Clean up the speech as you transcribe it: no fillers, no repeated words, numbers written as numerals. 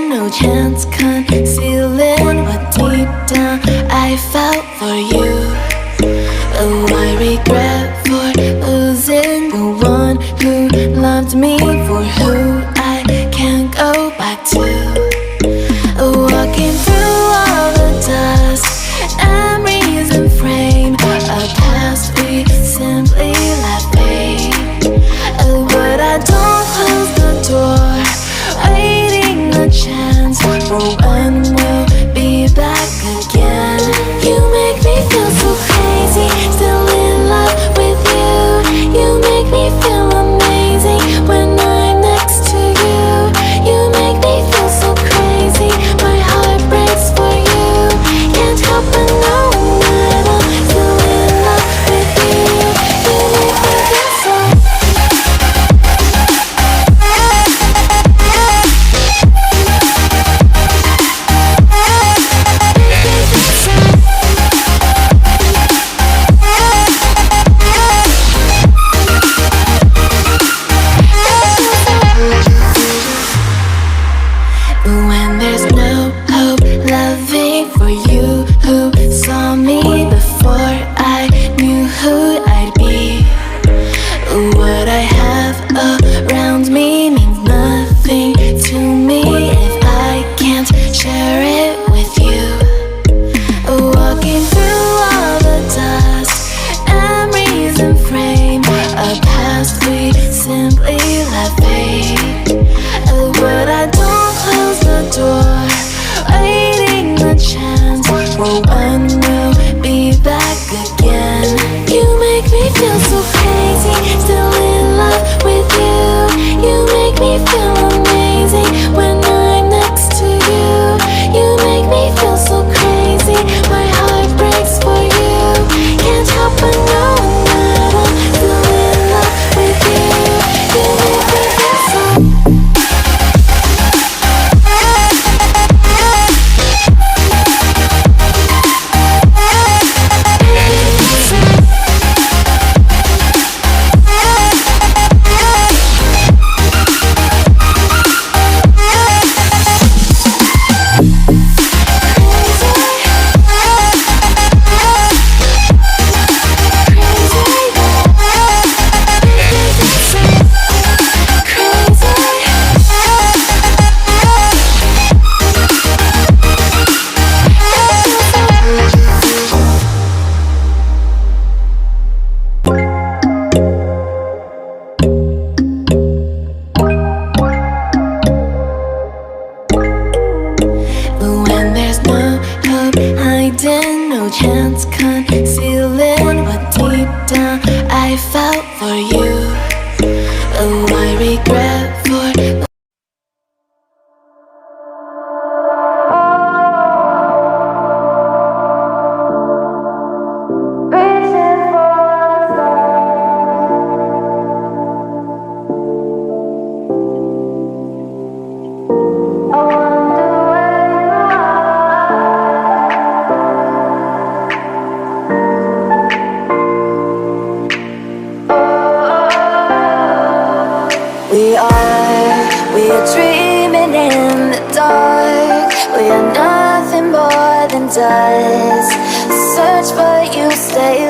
No chance concealing what deep down I felt for you. Oh, I regret for losing the one who loved me, for who I can't go back to. Walking through all the dust, memories and frame, a past we simply let fade. Oh, but I don't close the door, waiting a chance for when we'll be back again. You make me feel so crazy, still in love with you. You make me feel amazing when I'm next to you. You make me feel so crazy, my heart breaks for you. Can't help but knowing that I'm still in love with you. You make me feel so. When there's no hope, loving for you who saw me before I knew who I'd be. What I have around me means nothing to me if I can't share it with you. Walking through all the dust, memories and frame, a past we simply let fade. But I don't close the door, waiting a chance for when we'll be back again. You make me feel so crazy, still in love with you. You make me feel amazing when I'm next to you. You make me feel so crazy, my heart breaks for you. Can't help but knowing that I'm still in love with you. You make me feel so. No chance concealing what deep down I felt for you. Oh, I regret for. We are dreaming in the dark. We are nothing more than dust. Search but you stay